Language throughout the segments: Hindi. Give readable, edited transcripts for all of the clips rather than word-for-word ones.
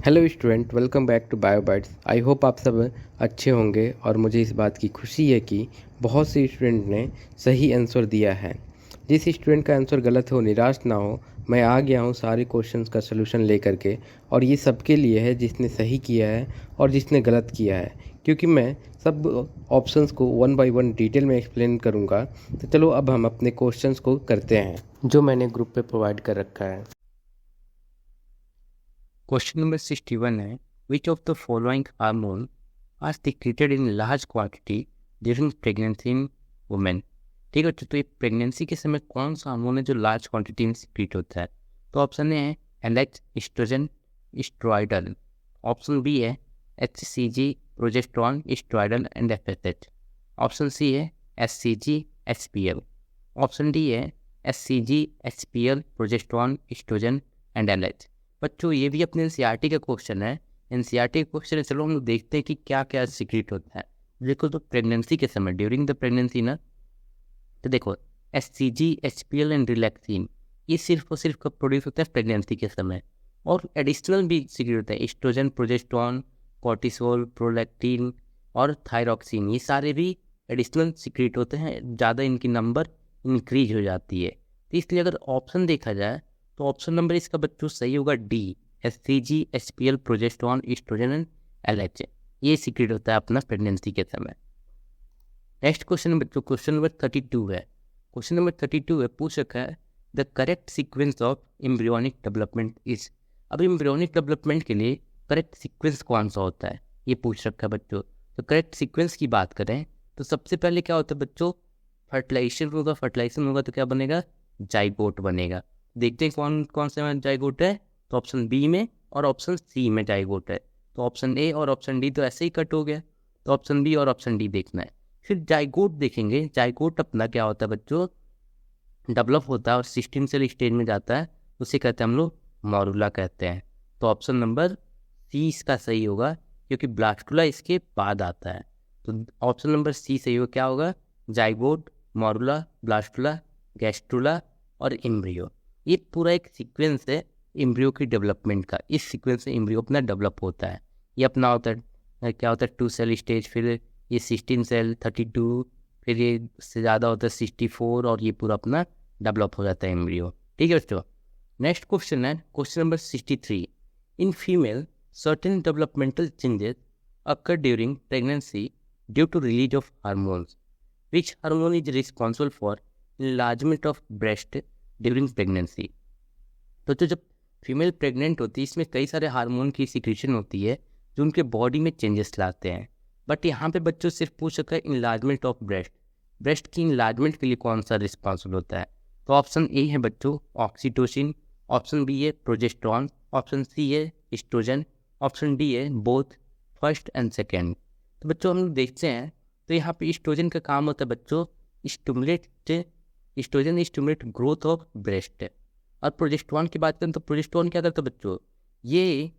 Hello student, welcome back to Biobytes. I hope आप सब अच्छे होंगे और मुझे इस बात की खुशी है कि बहुत से स्टूडेंट ने सही आंसर दिया है। जिस स्टूडेंट का आंसर गलत हो निराश ना हो, मैं आ गया हूँ सारे क्वेश्चंस का सलूशन लेकर के, और ये सबके लिए है जिसने सही किया है और जिसने गलत किया है, क्योंकि मैं सब ऑप्शंस को वन बाय वन डिटेल में एक्सप्लेन करूँगा। तो चलो अब हम अपने क्वेश्चंस को करते हैं जो मैंने ग्रुप पे प्रोवाइड कर रखा है। क्वेश्चन नंबर 61 है, which of the following hormone are secreted in large quantity during pregnancy in women. ठीक है बच्चों, तो ये प्रेगनेंसी के समय कौन सा हार्मोन है जो लार्ज क्वांटिटी में सिक्रेट होता है? तो ऑप्शन ए है एलेक्स, एस्ट्रोजन, स्टेरॉइडल। ऑप्शन बी है HCG, progesterone, steroidal and FSH। Option C है SCG, HPL। ऑप्शन डी है SCG, HPL, progesterone, estrogen and LH। बच्चों ये भी अपने एनसीईआरटी का क्वेश्चन है। एनसीईआरटी का क्वेश्चन है, चलो हम लोग देखते हैं कि क्या क्या सीक्रेट होता है। देखो, तो प्रेगनेंसी के समय ड्यूरिंग द प्रेगनेंसी ना, तो देखो HCG, HPL एंड रिलैक्सिन, ये सिर्फ और सिर्फ कब प्रोड्यूस होता है? प्रेगनेंसी के समय। और एडिशनल भी सीक्रेट होता है एस्ट्रोजन, प्रोजेस्टेरॉन, कॉर्टिसोल, प्रोलैक्टिन और थायरॉक्सिन। ये सारे भी एडिशनल सीक्रेट होते हैं, ज़्यादा इनकी नंबर इंक्रीज हो जाती है। तो इसलिए अगर ऑप्शन देखा जाए तो ऑप्शन नंबर इसका बच्चों सही होगा D, HCG, HPL, progesterone, estrogen and LH। ये सीक्रेट होता है अपना प्रेगनेंसी के समय। नेक्स्ट क्वेश्चन बच्चों, क्वेश्चन नंबर 32 है। क्वेश्चन नंबर 32 है, पूछ रखा है the correct sequence of embryonic development is. अब एम्ब्रियोनिक डेवलपमेंट के लिए करेक्ट सीक्वेंस कौन सा होता है, ये पूछ रखा है बच्चों। तो करेक्ट सीक्वेंस की बात करें तो सबसे पहले क्या होता है बच्चों? फर्टिलाइजेशन होगा। फर्टिलाइजेशन होगा तो क्या बनेगा? जाइगोट बनेगा। देखते हैं कौन कौन से में जाइगोट है। तो ऑप्शन बी में और ऑप्शन सी में जाइगोट है। तो ऑप्शन ए और ऑप्शन डी तो ऐसे ही कट हो गया, तो ऑप्शन बी और ऑप्शन डी देखना है। फिर जाइगोट देखेंगे। जाइगोट अपना क्या होता है बच्चों? डेवलप होता है और 16 सेल स्टेज में जाता है, उसे कहते हैं हम लोग मॉरुला कहते हैं। तो ऑप्शन नंबर सी इसका सही होगा, क्योंकि ब्लास्टुला इसके बाद आता है। तो ऑप्शन नंबर सी सही होगा। क्या होगा? जाइगोट, मॉरुला, ब्लास्टुला, गैस्ट्रुला और एम्ब्रियो। ये पूरा एक सीक्वेंस है एम्ब्रियो की डेवलपमेंट का। इस सीक्वेंस से एम्ब्रियो अपना डेवलप होता है। ये अपना होता है क्या होता है? 2 सेल स्टेज, फिर ये 16 सेल, 32, फिर ये इससे ज़्यादा होता है 64, और ये पूरा अपना डेवलप हो जाता है एम्ब्रियो। ठीक है बच्चों। नेक्स्ट क्वेश्चन है question number 63। In female certain developmental changes occur during pregnancy due to release of hormones. Which hormone is responsible for enlargement of breast during pregnancy? तो जब फीमेल प्रेग्नेंट होती है, इसमें कई सारे हार्मोन की सिक्रीशन होती है जो उनके बॉडी में चेंजेस लाते हैं। बट यहाँ पे बच्चों सिर्फ पूछ सका है इनलार्जमेंट ऑफ ब्रेस्ट। ब्रेस्ट की इनलार्जमेंट के लिए कौन सा रिस्पॉन्सिबल होता है? तो ऑप्शन ए है बच्चों ऑक्सीटोसिन, ऑप्शन बी है प्रोजेस्टेरॉन, ऑप्शन सी है एस्ट्रोजन, ऑप्शन डी है बोथ फर्स्ट एंड सेकेंड। तो बच्चों हम लोग देखते हैं, तो यहाँ पे एस्ट्रोजन का काम होता है बच्चों estrogen stimulate growth of breast. और प्रोजेस्टेरॉन की बात करें तो प्रोजेस्टेरॉन क्या करता है बच्चों? ये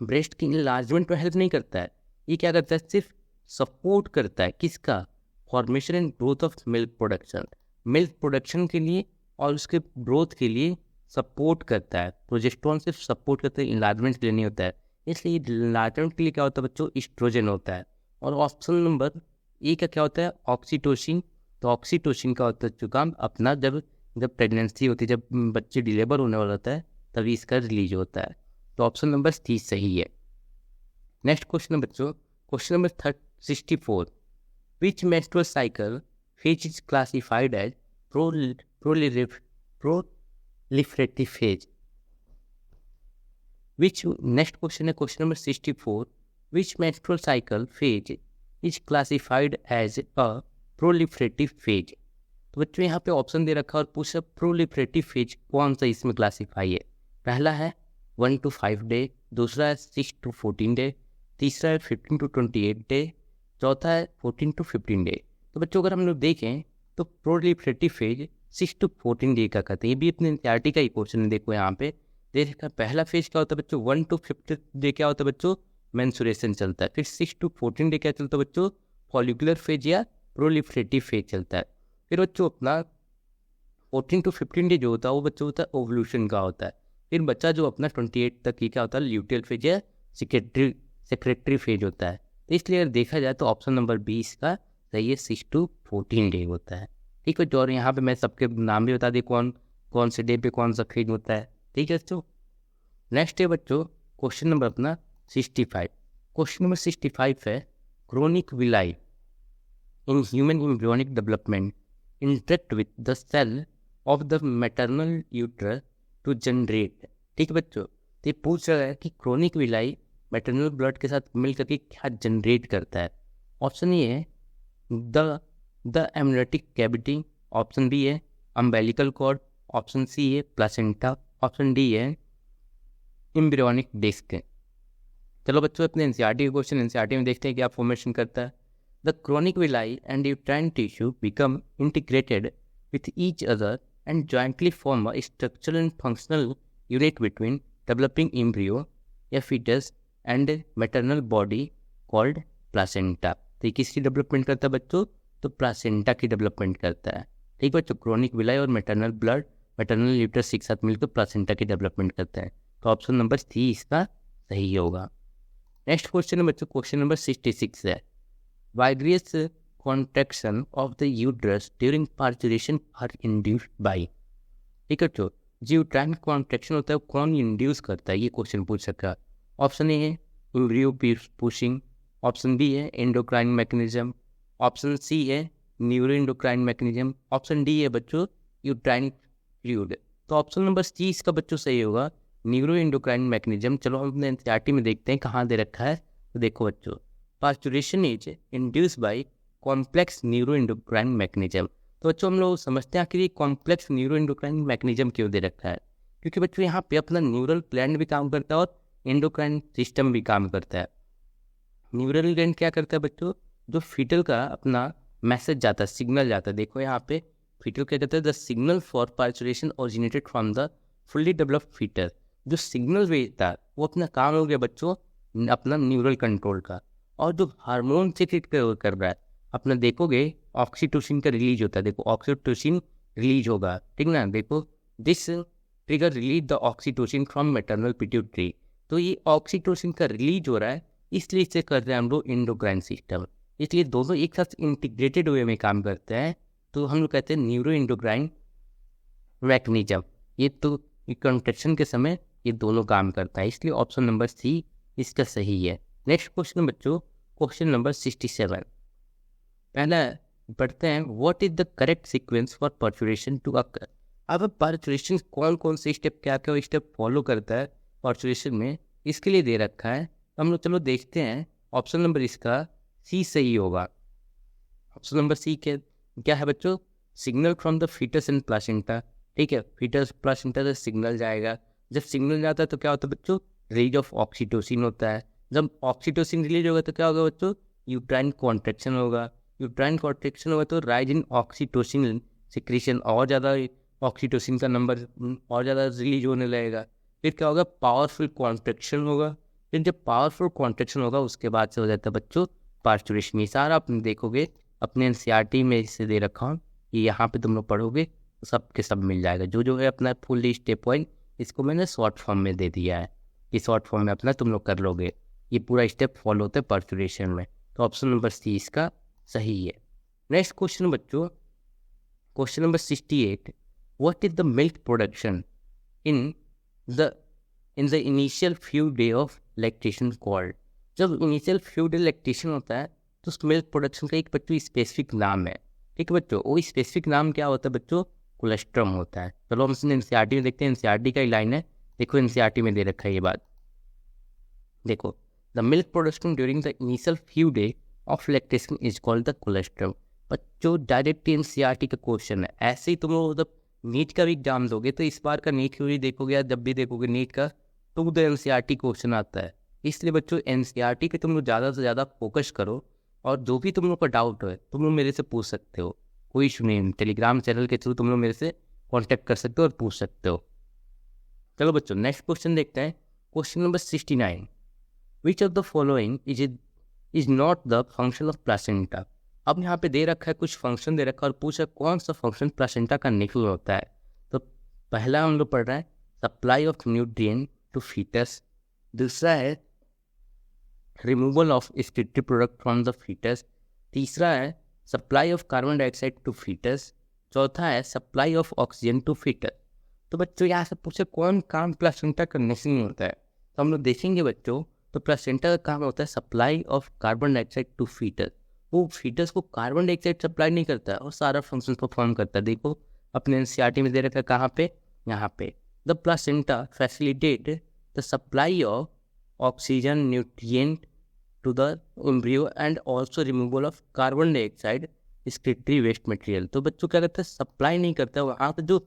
ब्रेस्ट की इनलार्जमेंट में हेल्प नहीं करता है, ये क्या करता है? सिर्फ सपोर्ट करता है। किसका? Formation and growth of milk production. Milk production के लिए और उसके ग्रोथ के लिए सपोर्ट करता है। प्रोजेस्टेरॉन सिर्फ सपोर्ट करता है, इनलार्जमेंट के लिए नहीं होता है। इसलिए इनलार्जमेंट के लिए क्या होता है बच्चों? एस्ट्रोजन होता है। और ऑप्शन नंबर ए का क्या होता है? ऑक्सीटोसिन। तो ऑक्सीटोसिन का होता है जो काम अपना जब जब प्रेगनेंसी होती है, जब बच्चे डिलीवर होने वाला होता है, तभी इसका रिलीज होता है। तो ऑप्शन नंबर 30 सही है। नेक्स्ट क्वेश्चन है बच्चों, question number 64। Which menstrual cycle phase is classified as proliferative phase? Which next question है question number 64। Which menstrual cycle phase is classified as a proliferative phase? तो बच्चों यहाँ पे ऑप्शन दे रखा और पूछा प्रोलिफरेटिव फेज कौन सा इसमें क्लासीफाई है। पहला है 1 to 5 डे, दूसरा है 6 to 14 डे, तीसरा है 15 to 28 डे, चौथा है 14 to 15 डे। तो बच्चों अगर हम लोग देखें तो प्रोलिफरेटिव फेज 6 to 14 डे का कहते हैं। ये भी अपने एनसीईआरटी का ही क्वेश्चन है। देखो यहाँ पे देखा, पहला फेज क्या होता है बच्चों? 1 to 15 डे क्या होता है बच्चों? मेंस्ट्रुएशन चलता है। फिर 6 to 14 डे क्या चलता है बच्चों? फॉलिकुलर फेज या प्रोलिफरेटिव फेज चलता है। फिर बच्चों अपना 14 to 15 डे जो होता है वो बच्चों होता है ओवल्यूशन का होता है। फिर बच्चा जो अपना 28 तक ये क्या होता है, ल्यूटियल फेज या सेक्रेटरी फेज होता है। तो इसलिए अगर देखा जाए तो ऑप्शन नंबर 20 का सही है, 6 to 14 डे होता है। ठीक है, तो और यहाँ पे मैं सबके नाम भी बता दी कौन कौन से डे पे कौन सा फेज होता है। ठीक है बच्चों, नेक्स्ट है बच्चों क्वेश्चन नंबर अपना 65। क्वेश्चन नंबर 65 है, chronic villi in human embryonic development interact with the cell of the maternal uterus to generate। ठीक है बच्चों, तो ये पूछ रहा है कि क्रोनिक विलाई मैटरनल ब्लड के साथ मिल करके क्या जनरेट करता है। ऑप्शन ए है the amniotic cavity, option B है अम्बेलिकल कॉर्ड, ऑप्शन सी है प्लासेंटा, ऑप्शन डी है एम्ब्रियोनिक डिस्क। चलो बच्चों अपने एनसीईआरटी के क्वेश्चन एनसीईआरटी में देखते हैं क्या फॉर्मेशन करता है। The chronic villi and uterine tissue become integrated with each other and jointly form a structural and functional unit between developing embryo या fetus and maternal body called placenta। तो ये किसकी डेवलपमेंट करता है बच्चों, तो प्लासेंटा की डेवलपमेंट करता है। ठीक बच्चों, क्रोनिक विलाई और मैटरनल ब्लड मैटरनल यूट्रस एक साथ मिलकर प्लासेंटा की डेवलपमेंट करता है। तो ऑप्शन नंबर सी इसका सही होगा। नेक्स्ट क्वेश्चन है बच्चों, क्वेश्चन नंबर 66 है, vigorous contraction of the uterus during parturition are induced by। ठीक है तो जो यूट्राइन कॉन्ट्रैक्शन होता है वो कौन इंड्यूस करता है, ये क्वेश्चन पूछ सकता है। ऑप्शन ए है एम्ब्रियो पुशिंग, ऑप्शन बी है एंडोक्राइन मैकेनिज्म, ऑप्शन सी है neuro endocrine mechanism, option D है बच्चों यूट्राइन फ्लूइड। तो ऑप्शन नंबर सी इसका बच्चों सही होगा, न्यूरो एंडोक्राइन मैकेनिज्म। चलो हम अपने एनसीईआरटी में देखते हैं कहाँ दे रखा है। तो देखो बच्चों, parturition is induced by complex neuro endocrine mechanism. तो बच्चों हम लोग समझते हैं आखिर ये कॉम्प्लेक्स न्यूरो एंडोक्राइन मैकेनिज्म क्यों दे रखा है, क्योंकि बच्चों यहाँ पे अपना न्यूरल ग्लैंड भी काम करता है और एंडोक्राइन सिस्टम भी काम करता है। न्यूरल ग्लैंड क्या करता है बच्चों, जो फीटल का अपना मैसेज जाता है, सिग्नल जाता है। देखो यहाँ पे फीटल क्या कहता है, the signal for parturition originated from the fully developed foetal. जो सिग्नल भेजता है वो अपना काम हो गया बच्चों अपना न्यूरल कंट्रोल का। और जो हार्मोन सिक्रेट कर रहा है अपना, देखोगे ऑक्सीटोसिन का रिलीज होता है। देखो ऑक्सीटोसिन रिलीज होगा, ठीक ना। देखो this trigger release the oxytocin from maternal pituitary. तो ये ऑक्सीटोसिन का रिलीज हो रहा है, इसलिए इसे कर रहे हैं हम लोग एंडोक्राइन सिस्टम। इसलिए दोनों एक साथ इंटीग्रेटेड वे में काम करते हैं, तो हम लोग कहते हैं न्यूरो एंडोक्राइन मैकेनिज्म। ये तो कॉन्ट्रैक्शन के समय ये दोनों काम करता है, इसलिए ऑप्शन नंबर सी इसका सही है। नेक्स्ट क्वेश्चन बच्चों, क्वेश्चन नंबर 67। पहला पढ़ते हैं, what is the correct sequence for parturition to occur. अब पास्चुरेशन कौन कौन से स्टेप क्या क्या स्टेप फॉलो करता है पास्चुरेशन में, इसके लिए दे रखा है। हम लोग चलो देखते हैं। ऑप्शन नंबर इसका सी सही होगा। ऑप्शन नंबर सी क्या है बच्चों, signal from the fetus and placenta. ठीक है, फीटस प्लासेंटा से सिग्नल जाएगा, जब सिग्नल जाता है तो क्या होता है बच्चों, रिलीज ऑफ ऑक्सीटोसिन होता है। जब ऑक्सीटोसिन रिलीज होगा तो क्या होगा बच्चों, यूट्राइन कॉन्ट्रैक्शन होगा। यूट्राइन कॉन्ट्रैक्शन होगा तो राइज इन ऑक्सीटोसिन सिक्रीशन, और ज़्यादा ऑक्सीटोसिन का नंबर और ज़्यादा रिलीज होने लगेगा। फिर क्या होगा, पावरफुल कॉन्ट्रैक्शन होगा। फिर जब पावरफुल कॉन्ट्रैक्शन होगा उसके बाद से हो जाता है बच्चों पास्चुरेशन। ये सारा आप देखोगे अपने एनसीईआरटी में इसे दे रखा हूँ, ये यहाँ पे तुम लोग पढ़ोगे तो सब के सब मिल जाएगा। जो है अपना फुल स्टेप वाइज इसको मैंने शॉर्ट फॉर्म में दे दिया है, ये शॉर्ट फॉर्म में अपना तुम लोग कर लोगे। ये पूरा स्टेप फॉलो होता है पास्चुरेशन में। तो ऑप्शन नंबर सी इसका सही है। नेक्स्ट क्वेश्चन बच्चों, question number 68, what is the milk production in the initial few day of lactation called. जब इनिशियल फ्यू डे लैक्टेशन होता है तो उस मिल्क प्रोडक्शन का एक बच्चों स्पेसिफिक नाम है। ठीक है बच्चों, वो स्पेसिफिक नाम क्या होता है बच्चों, कोलेस्ट्रम होता है। चलो हम एनसीईआरटी में देखते हैं, एनसीईआरटी का ही लाइन है। देखो एनसीईआरटी में दे रखा है ये बात। देखो, the milk production during the initial few day of lactation is called the colostrum. बच्चों डायरेक्ट एनसीईआरटी का क्वेश्चन है। ऐसे ही तुम लोग जब नीट का भी एग्जाम दोगे तो इस बार का नीट क्यों देखोगे या जब भी देखोगे नीट का, तो उधर एनसीईआरटी क्वेश्चन आता है। इसलिए बच्चों एनसीईआरटी पे तुम लोग ज़्यादा से ज़्यादा फोकस करो, और जो भी तुम लोग का डाउट हो तुम लोग मेरे से पूछ सकते हो, कोई इशू नहीं। टेलीग्राम चैनल के थ्रू तुम लोग मेरे से कॉन्टैक्ट कर सकते हो और पूछ सकते हो। चलो बच्चों नेक्स्ट क्वेश्चन देखते हैं, question number 69, which of the following is not the function of placenta. अब यहाँ पे दे रखा है कुछ फंक्शन दे रखा है और पूछा कौन सा फंक्शन प्लासेंटा का नहीं होता है। तो पहला हम लोग पढ़ रहे हैं supply of nutrient to fetus, दूसरा है removal of excretory product from the fetus, तीसरा है supply of carbon dioxide to fetus, चौथा है supply of oxygen to fetus. तो बच्चों यहाँ से पूछे कौन काम प्लासेंटा करने से नहीं होता है, तो हम लोग देखेंगे बच्चों, तो प्लासेंटा का काम होता है supply of carbon dioxide to fetus. वो फीटस को कार्बन डाइऑक्साइड सप्लाई नहीं करता है और सारा फंक्शन परफॉर्म करता है। देखो अपने एनसीईआरटी में दे रखा है, कहाँ पे, यहाँ पे, the placenta facilitate the supply of oxygen nutrient to the embryo and also removal of carbon dioxide excretory waste material। तो बच्चों क्या करते हैं, सप्लाई नहीं करता है, वहाँ पे जो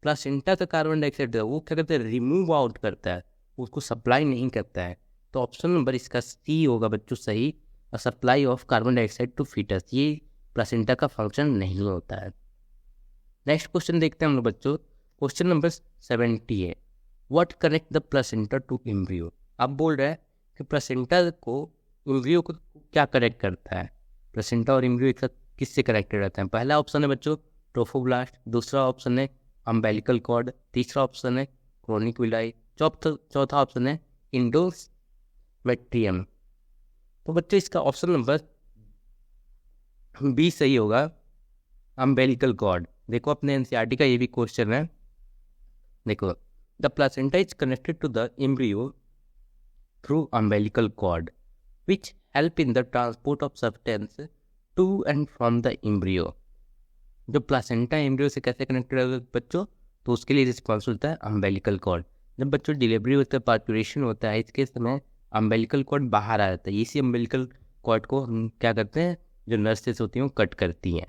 प्लासेंटा का कार्बन डाइऑक्साइड है वो क्या करते हैं, रिमूव आउट करता है, उसको सप्लाई नहीं करता है। तो ऑप्शन नंबर इसका सी होगा बच्चों सही, supply of carbon dioxide to fetus, ये प्लासेंटा का फंक्शन नहीं होता है। नेक्स्ट क्वेश्चन देखते हैं हम लोग बच्चों, क्वेश्चन नंबर 70 है, what connect the placenta to embryo. अब बोल रहा है कि प्लासेंटा को एम्ब्रियो को क्या कनेक्ट करता है, प्लेसेंटा और एम्ब्रियो एक साथ किससे कनेक्टेड रहते हैं। पहला ऑप्शन है बच्चों ट्रोफोब्लास्ट, दूसरा ऑप्शन है अम्बेलिकल कॉर्ड, तीसरा ऑप्शन है क्रोनिक विलाई, चौथा ऑप्शन है इंडोमेट्रियम। तो बच्चों इसका ऑप्शन नंबर बी सही होगा, अम्बेलिकल कॉर्ड। देखो अपने एनसीईआरटी का ये भी क्वेश्चन है, देखो the placenta is connected to the embryo through umbilical cord which help in the transport of substance to and from the embryo। जो प्लासेंटा एम्ब्रियो से कैसे कनेक्टेड है बच्चों, तो उसके लिए रिस्पॉन्सिबल होता है अम्बेलिकल कॉर्ड। जब बच्चों डिलीवरी होता है, पार्चुरेशन होता है, इसके समय अम्बेलिकल कॉर्ड बाहर आ जाता है, इसी अम्बेलिकल कॉर्ड को हम क्या करते हैं, जो नर्सेस होती हैं वो कट करती हैं।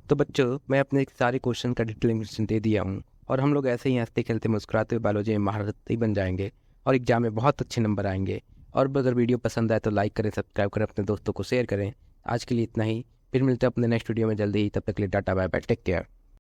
तो बच्चों मैं अपने सारे क्वेश्चन का डिटेल दे दिया हूँ, और हम लोग ऐसे ही हंसते खेलते मुस्कुराते हुए बायोलॉजी में महारथी बन जाएंगे और एग्जाम में बहुत अच्छे नंबर आएंगे। और अगर वीडियो पसंद आए तो लाइक करें, सब्सक्राइब करें, अपने दोस्तों को शेयर करें। आज के लिए इतना ही, फिर मिलते हैं अपने नेक्स्ट वीडियो में जल्दी ही, तब तक के लिए tata bye bye, take care.